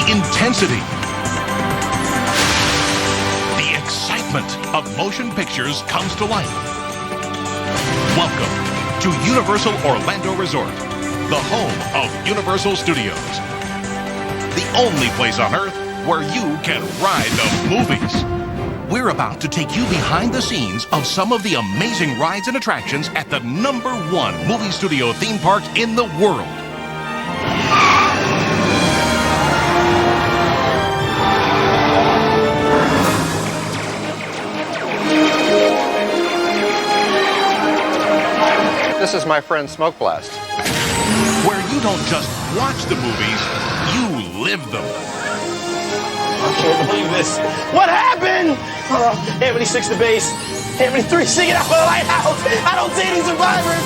Intensity. The excitement of motion pictures comes to life. Welcome to Universal Orlando Resort, the home of Universal Studios. The only place on Earth where you can ride the movies. We're about to take you behind the scenes of some of the amazing rides and attractions at the #1 movie studio theme park in the world. This is my friend Smoke Blast. Where you don't just watch the movies, you live them. I can't believe this. What happened? Anthony 6 to base. Anthony 3 singing out of the lighthouse. I don't see any survivors.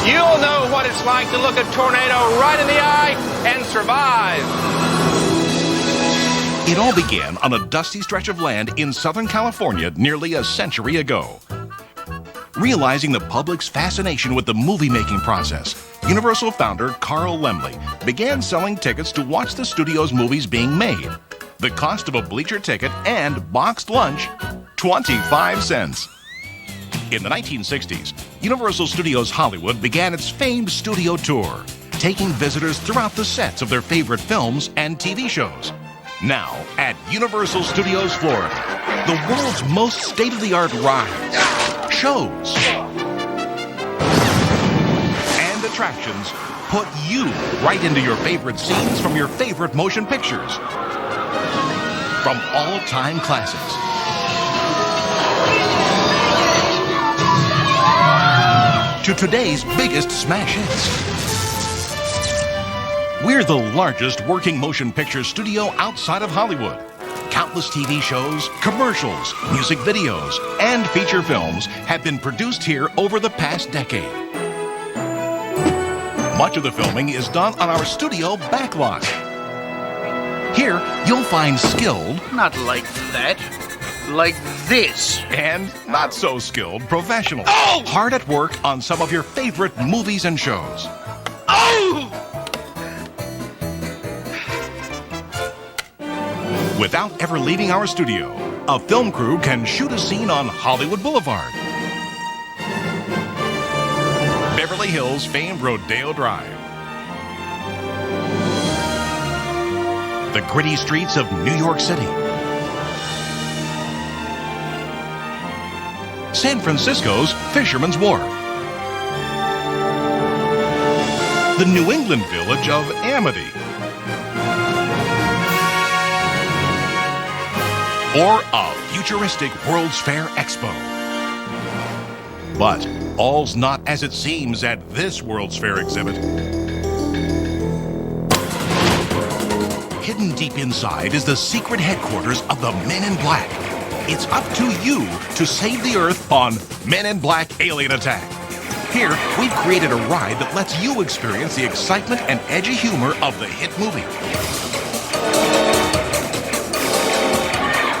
You'll know what it's like to look a tornado right in the eye and survive. It all began on a dusty stretch of land in Southern California nearly a century ago. Realizing the public's fascination with the movie-making process, Universal founder Carl Laemmle began selling tickets to watch the studio's movies being made. The cost of a bleacher ticket and boxed lunch, 25 cents. In the 1960s, Universal Studios Hollywood began its famed studio tour, taking visitors throughout the sets of their favorite films and TV shows. Now, at Universal Studios Florida, the world's most state-of-the-art rides, shows, and attractions put you right into your favorite scenes from your favorite motion pictures. From all-time classics to today's biggest smash hits. We're the largest working motion picture studio outside of Hollywood. Countless TV shows, commercials, music videos, and feature films have been produced here over the past decade. Much of the filming is done on our studio backlot. Here, you'll find skilled, Not like that. Like this. and not so skilled professionals. Oh! Hard at work on some of your favorite movies and shows. Oh! Without ever leaving our studio, a film crew can shoot a scene on Hollywood Boulevard, Beverly Hills famed Rodeo Drive, the gritty streets of New York City, San Francisco's Fisherman's Wharf, the New England village of Amity, or a futuristic World's Fair Expo. But all's not as it seems at this World's Fair exhibit. Hidden deep inside is the secret headquarters of the Men in Black. It's up to you to save the Earth on Men in Black Alien Attack. Here, we've created a ride that lets you experience the excitement and edgy humor of the hit movie.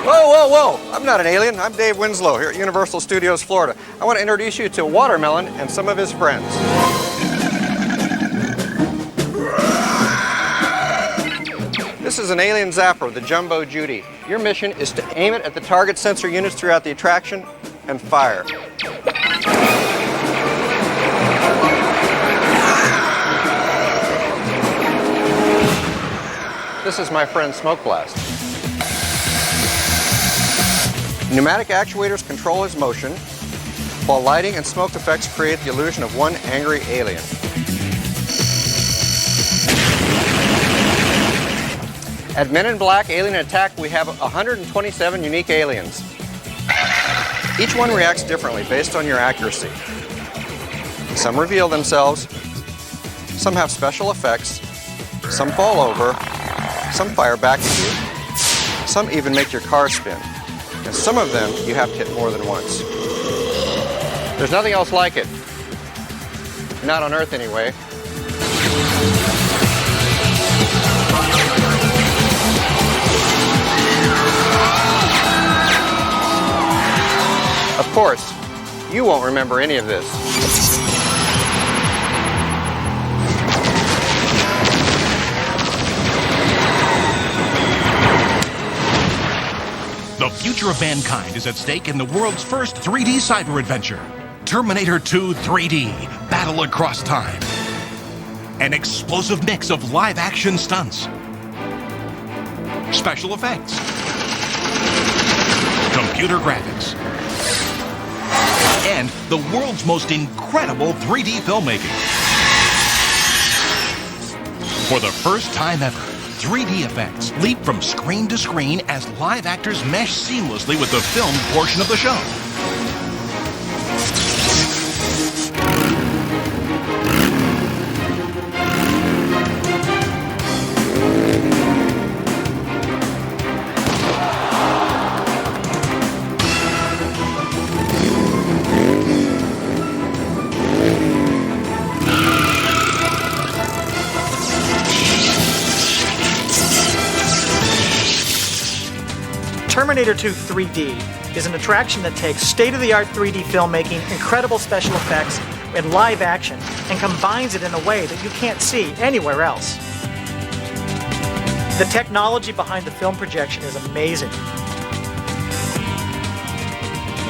Whoa, whoa, whoa. I'm not an alien. I'm Dave Winslow here at Universal Studios Florida. I want to introduce you to Watermelon and some of his friends. This is an alien zapper, the Jumbo Judy. Your mission is to aim it at the target sensor units throughout the attraction and fire. This is my friend Smoke Blast. Pneumatic actuators control his motion, while lighting and smoke effects create the illusion of one angry alien. At Men in Black Alien Attack, we have 127 unique aliens. Each one reacts differently based on your accuracy. Some reveal themselves, some have special effects, some fall over, some fire back at you, some even make your car spin, and some of them you have to hit more than once. There's nothing else like it. Not on Earth, anyway. Of course, you won't remember any of this. The future of mankind is at stake in the world's first 3D cyber adventure. Terminator 2 3D, Battle Across Time. An explosive mix of live-action stunts, special effects, computer graphics, and the world's most incredible 3D filmmaking. For the first time ever, 3D effects leap from screen to screen as live actors mesh seamlessly with the filmed portion of the show. Terminator 2 3D is an attraction that takes state-of-the-art 3D filmmaking, incredible special effects, and live action, and combines it in a way that you can't see anywhere else. The technology behind the film projection is amazing.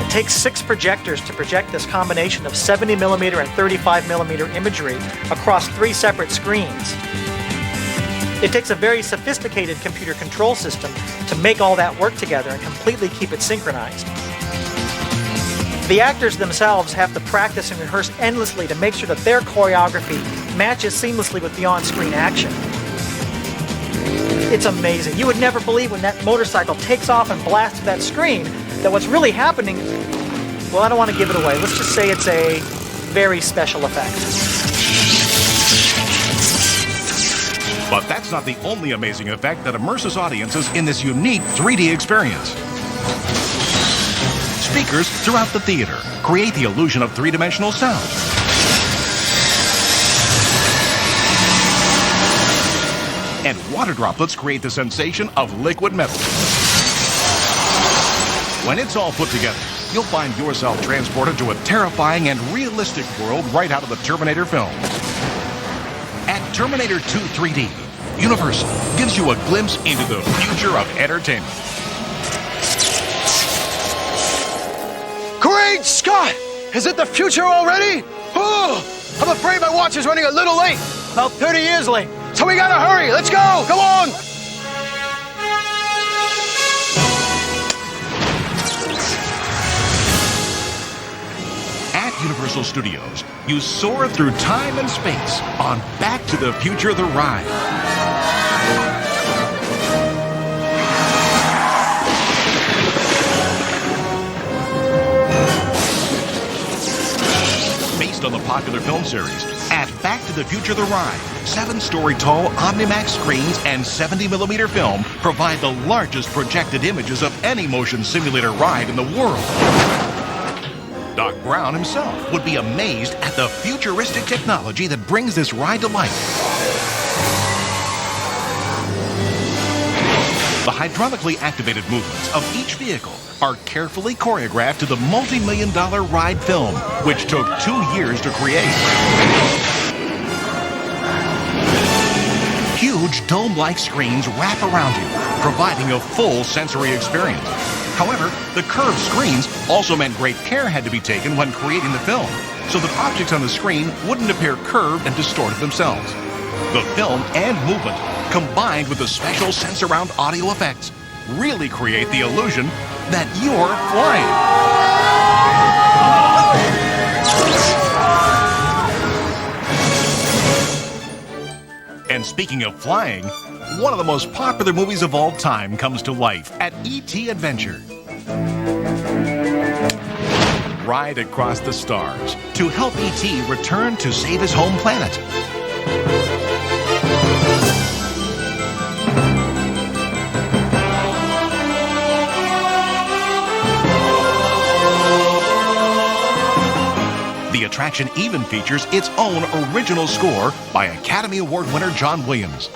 It takes 6 projectors to project this combination of 70mm and 35mm imagery across 3 separate screens. It takes a very sophisticated computer control system to make all that work together and completely keep it synchronized. The actors themselves have to practice and rehearse endlessly to make sure that their choreography matches seamlessly with the on-screen action. It's amazing. You would never believe when that motorcycle takes off and blasts that screen that what's really happening, well, I don't want to give it away. Let's just say it's a very special effect. But that's not the only amazing effect that immerses audiences in this unique 3D experience. Speakers throughout the theater create the illusion of three-dimensional sound. And water droplets create the sensation of liquid metal. When it's all put together, you'll find yourself transported to a terrifying and realistic world right out of the Terminator film. At Terminator 2 3D, Universal gives you a glimpse into the future of entertainment. Great Scott! Is it the future already? Oh, I'm afraid my watch is running a little late. About 30 years late. So we gotta hurry. Let's go. Come on. At Universal Studios, you soar through time and space on Back to the Future the Ride. Based on the popular film series, at Back to the Future the Ride, 7-story tall Omnimax screens and 70mm film provide the largest projected images of any motion simulator ride in the world. Doc Brown himself would be amazed at the futuristic technology that brings this ride to life. The hydraulically activated movements of each vehicle are carefully choreographed to the multi-million-dollar ride film, which took 2 years to create. Huge dome-like screens wrap around you, providing a full sensory experience. However, the curved screens also meant great care had to be taken when creating the film, so that objects on the screen wouldn't appear curved and distorted themselves. The film and movement, combined with the special sense-around audio effects, really create the illusion that you're flying. And speaking of flying, one of the most popular movies of all time comes to life at E.T. Adventure. Ride across the stars to help E.T. return to save his home planet. The attraction even features its own original score by Academy Award winner John Williams.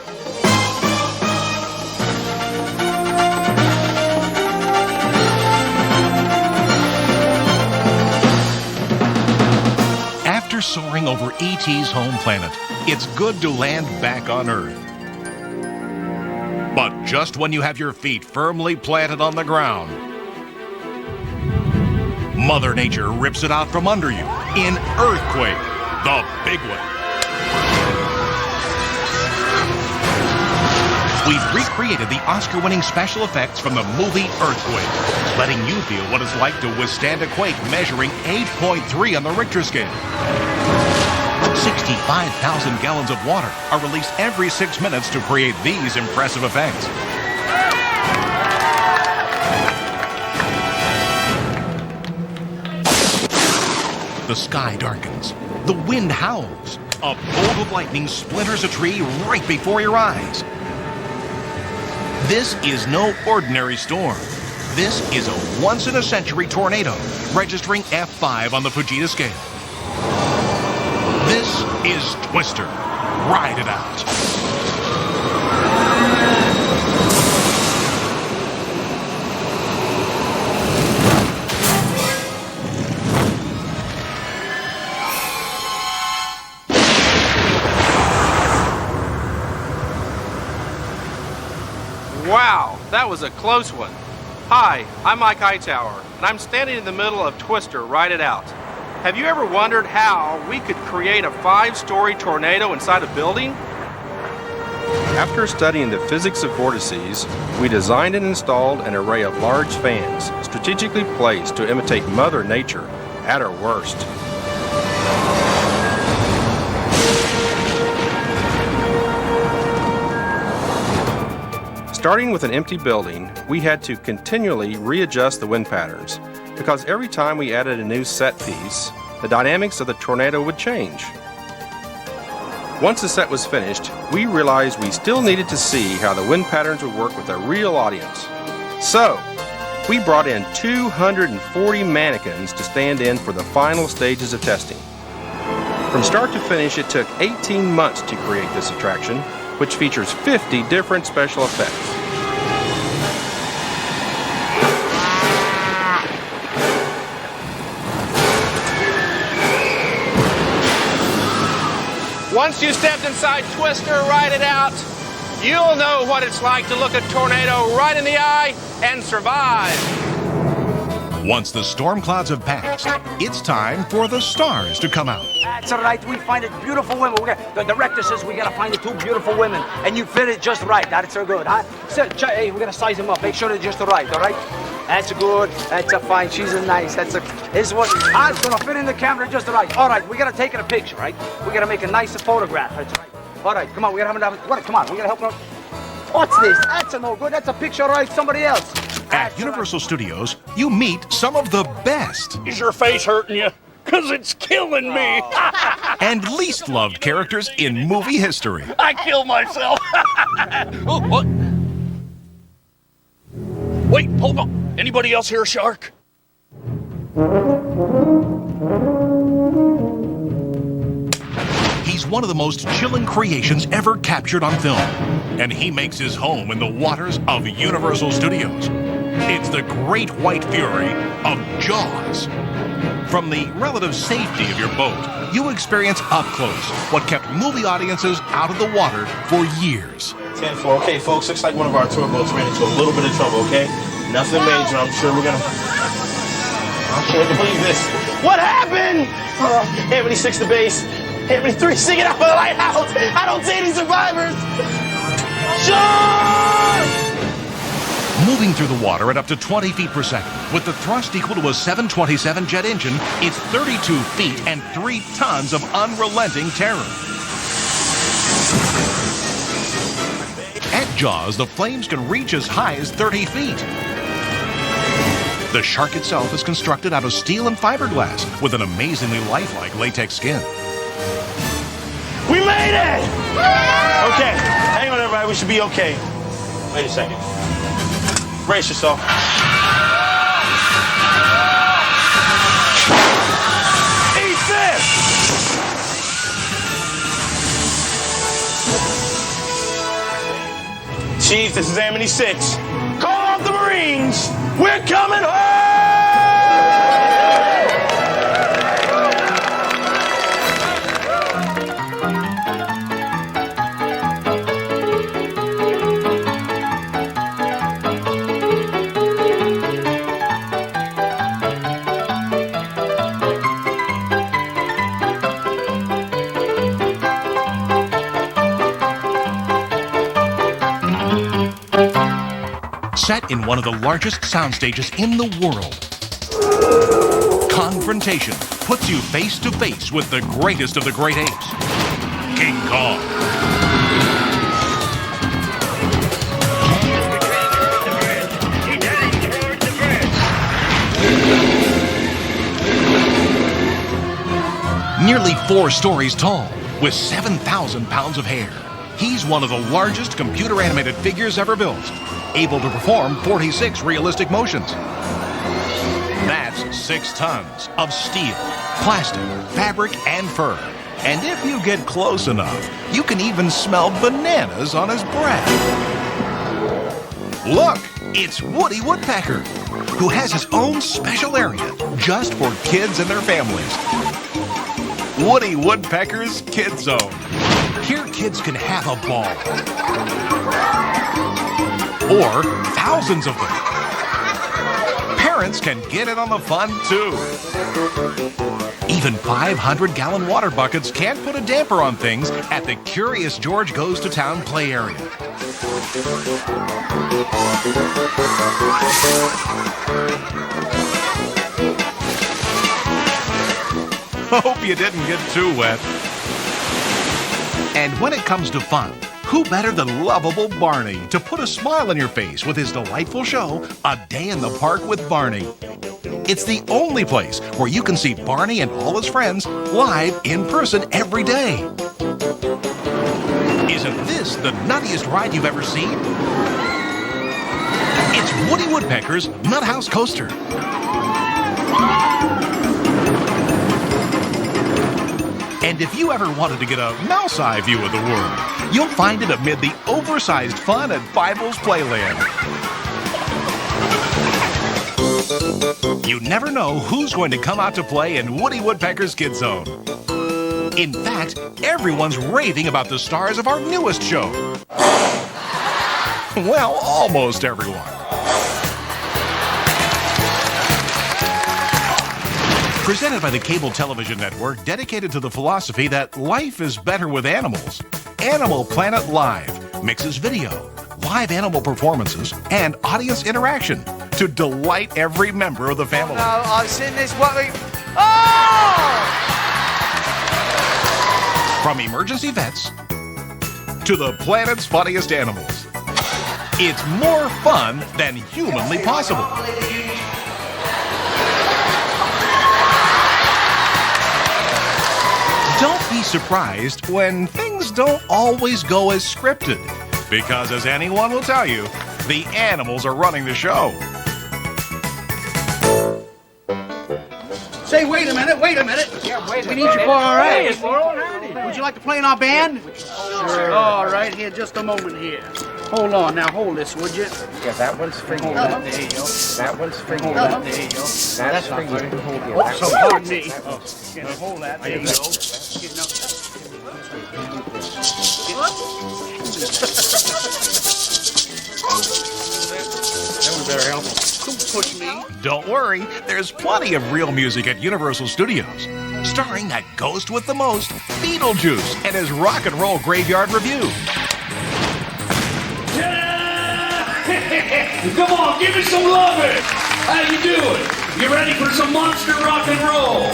After soaring over E.T.'s home planet, it's good to land back on Earth. But just when you have your feet firmly planted on the ground, Mother Nature rips it out from under you in Earthquake, the big one. We've recreated the Oscar-winning special effects from the movie Earthquake, letting you feel what it's like to withstand a quake measuring 8.3 on the Richter scale. 65,000 gallons of water are released every 6 minutes to create these impressive effects. The sky darkens, the wind howls, a bolt of lightning splinters a tree right before your eyes. This is no ordinary storm. This is a once-in-a-century tornado, registering F5 on the Fujita scale. This is Twister. Ride it out. Wow, that was a close one. Hi, I'm Mike Hightower, and I'm standing in the middle of Twister, Ride It Out. Have you ever wondered how we could create a 5-story tornado inside a building? After studying the physics of vortices, we designed and installed an array of large fans, strategically placed to imitate Mother Nature at her worst. Starting with an empty building, we had to continually readjust the wind patterns, because every time we added a new set piece, the dynamics of the tornado would change. Once the set was finished, we realized we still needed to see how the wind patterns would work with a real audience. So, we brought in 240 mannequins to stand in for the final stages of testing. From start to finish, it took 18 months to create this attraction, which features 50 different special effects. Once you stepped inside Twister, Ride It Out, you'll know what it's like to look a tornado right in the eye and survive. Once the storm clouds have passed, it's time for the stars to come out. That's all right. We find it beautiful women. The director says we gotta find the 2 beautiful women, and you fit it just right. That's so good, huh? So, hey, we're gonna size them up. Make sure they're just right. All right? That's good. That's a fine. She's a nice. This is what it's gonna fit in the camera just right. All right, we gotta take a picture, right? We gotta make a nice photograph. That's right. All right, come on. We gotta come on. We gotta help them. What's this? That's a no good. That's a picture of somebody else. At Universal Studios, you meet some of the best Is your face hurting you? Because it's killing me. and least loved characters in movie history. I killed myself. Oh, what? Wait, hold on. Anybody else hear a shark? He's one of the most chilling creations ever captured on film, and he makes his home in the waters of Universal Studios. It's the Great White Fury of Jaws. From the relative safety of your boat, you experience up close what kept movie audiences out of the water for years. 10-4. Okay, folks, looks like one of our tour boats ran into a little bit of trouble, okay? Nothing major. I'm sure we're gonna... I can't believe this. What happened? Everybody 6 to base. Everybody 3, sing it out for the lighthouse. I don't see any survivors. Shark! Movie moving through the water at up to 20 feet per second. With the thrust equal to a 727 jet engine, it's 32 feet and 3 tons of unrelenting terror. At Jaws, the flames can reach as high as 30 feet. The shark itself is constructed out of steel and fiberglass with an amazingly lifelike latex skin. We made it! Okay, hang on everybody, we should be okay. Wait a second. Brace yourself. Eat this! Chief, this is Amity 6. Call off the Marines! We're coming home! Set in one of the largest sound stages in the world, Confrontation puts you face to face with the greatest of the great apes, King Kong. Nearly 4 stories tall, with 7,000 pounds of hair, he's one of the largest computer-animated figures ever built, able to perform 46 realistic motions. That's 6 tons of steel, plastic, fabric, and fur. And if you get close enough, you can even smell bananas on his breath. Look, it's Woody Woodpecker, who has his own special area just for kids and their families. Woody Woodpecker's Kid Zone. Here kids can have a ball. Or thousands of them. Parents can get in on the fun too. Even 500-gallon water buckets can't put a damper on things at the Curious George Goes to Town play area. Hope you didn't get too wet. And when it comes to fun, who better than lovable Barney to put a smile on your face with his delightful show, A Day in the Park with Barney. It's the only place where you can see Barney and all his friends live in person every day. Isn't this the nuttiest ride you've ever seen? It's Woody Woodpecker's Nut House Coaster. And if you ever wanted to get a mouse-eye view of the world, you'll find it amid the oversized fun at Fievel's Playland. You never know who's going to come out to play in Woody Woodpecker's Kid Zone. In fact, everyone's raving about the stars of our newest show. Well, almost everyone. Presented by the cable television network dedicated to the philosophy that life is better with animals, Animal Planet Live mixes video, live animal performances, and audience interaction to delight every member of the family. I've seen this. What we... Oh! From emergency vets to the planet's funniest animals, it's more fun than humanly possible. Don't be surprised when things don't always go as scripted, because as anyone will tell you, the animals are running the show. Say, wait a minute. Yeah, wait. We need you for our act. Would you like to play in our band? Sure. All right, here, just a moment here. Hold on, now hold this, would you? Yeah, that one's for you. There you go. That one's for you. There you go. That's for you. Oh, so pardon me. Hold that. There you go. That would better help. Don't push me. Don't worry, there's plenty of real music at Universal Studios, starring that ghost with the most, Beetlejuice, and his rock and roll graveyard review. Come on, give me some loving. How you doing? You ready for some monster rock and roll?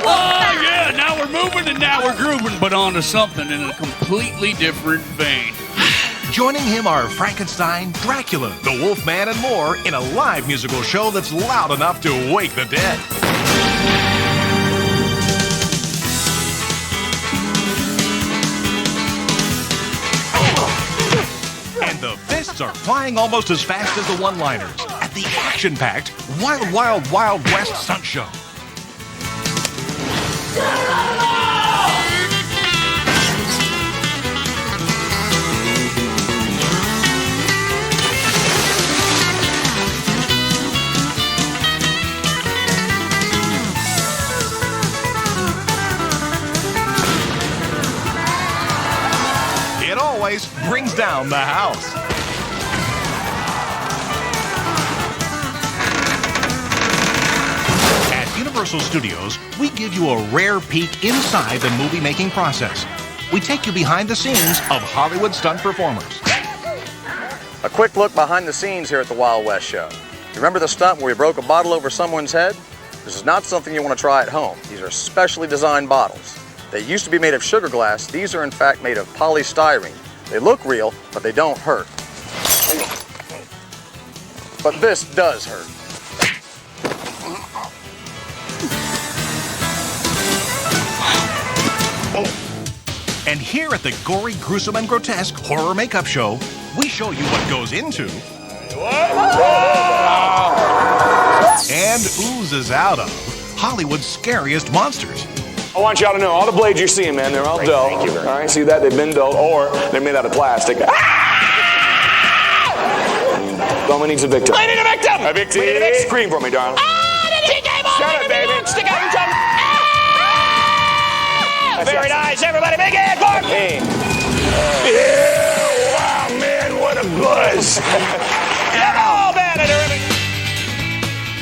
Oh, yeah, now we're moving and now we're grooving, but on to something in a completely different vein. Joining him are Frankenstein, Dracula, the Wolfman, and more in a live musical show that's loud enough to wake the dead. And the fists are flying almost as fast as the one-liners at the action-packed Wild Wild Wild West stunt show. It always brings down the house. At Universal Studios, we give you a rare peek inside the movie-making process. We take you behind the scenes of Hollywood stunt performers. A quick look behind the scenes here at the Wild West Show. You remember the stunt where we broke a bottle over someone's head? This is not something you want to try at home. These are specially designed bottles. They used to be made of sugar glass. These are in fact made of polystyrene. They look real, but they don't hurt. But this does hurt. And here at the Gory, Gruesome, and Grotesque Horror Makeup Show, we show you what goes into and oozes out of Hollywood's scariest monsters. I want y'all to know, all the blades you're seeing, man, they're all dull. Thank you very much. All right, see that? They've been dull, or they're made out of plastic. Someone needs a victim. I need a victim! A victim! We need a victim. Scream for me, darling. Shut up, baby! Stick out your tongue! Very nice, everybody, big hand for me! Hey. Yeah, wow, man, what a buzz! You're all bad and terrific!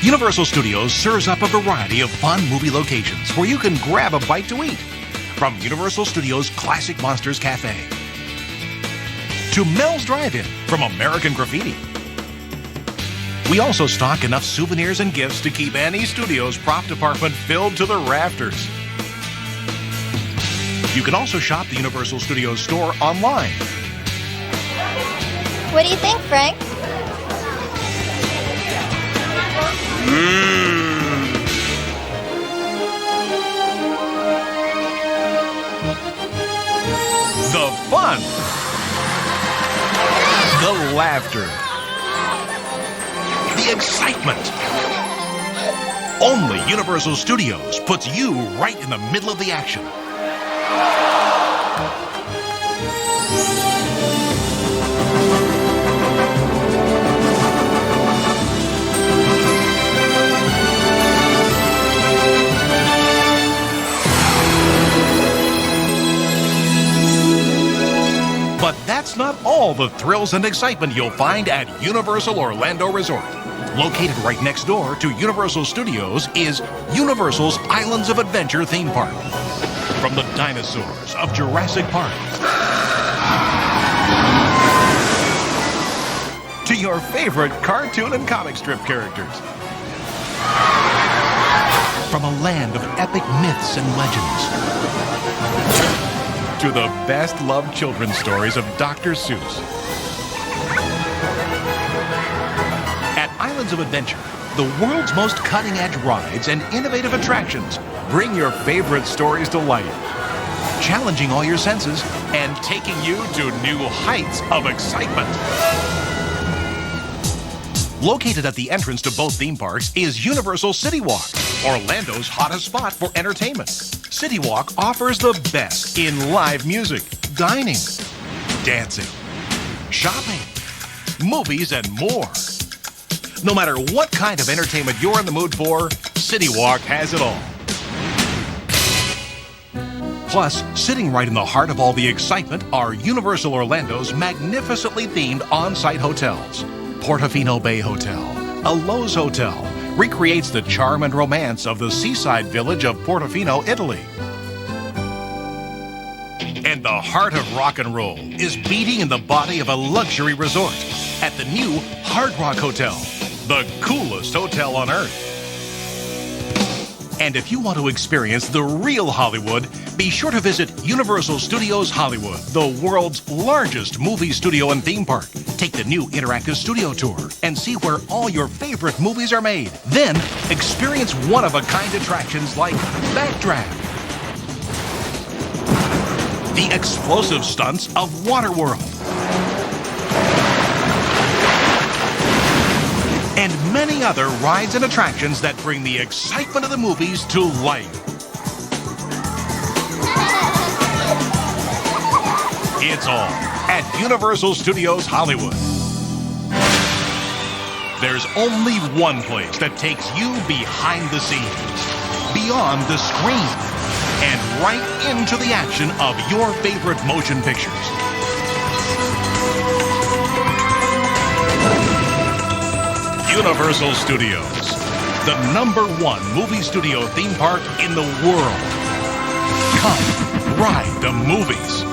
Universal Studios serves up a variety of fun movie locations where you can grab a bite to eat. From Universal Studios' Classic Monsters Cafe to Mel's Drive-In from American Graffiti. We also stock enough souvenirs and gifts to keep any studio's prop department filled to the rafters. You can also shop the Universal Studios store online. What do you think, Frank? The fun. The laughter. The excitement. Only Universal Studios puts you right in the middle of the action. But that's not all the thrills and excitement you'll find at Universal Orlando Resort. Located right next door to Universal Studios is Universal's Islands of Adventure theme park. From the dinosaurs of Jurassic Park to your favorite cartoon and comic strip characters. From a land of epic myths and legends to the best-loved children's stories of Dr. Seuss. At Islands of Adventure, the world's most cutting-edge rides and innovative attractions bring your favorite stories to life, challenging all your senses and taking you to new heights of excitement. Located at the entrance to both theme parks is Universal City Walk, Orlando's hottest spot for entertainment. City Walk offers the best in live music, dining, dancing, shopping, movies, and more. No matter what kind of entertainment you're in the mood for, City Walk has it all. Plus, sitting right in the heart of all the excitement are Universal Orlando's magnificently themed on-site hotels. Portofino Bay Hotel, a Lowe's Hotel, recreates the charm and romance of the seaside village of Portofino, Italy. And the heart of rock and roll is beating in the body of a luxury resort at the new Hard Rock Hotel, the coolest hotel on earth. And if you want to experience the real Hollywood, be sure to visit Universal Studios Hollywood, the world's largest movie studio and theme park. Take the new interactive studio tour and see where all your favorite movies are made. Then experience one-of-a-kind attractions like Backdraft, the explosive stunts of Waterworld, and many other rides and attractions that bring the excitement of the movies to life. It's all at Universal Studios Hollywood. There's only one place that takes you behind the scenes, beyond the screen, and right into the action of your favorite motion pictures. Universal Studios, the #1 movie studio theme park in the world. Come ride the movies.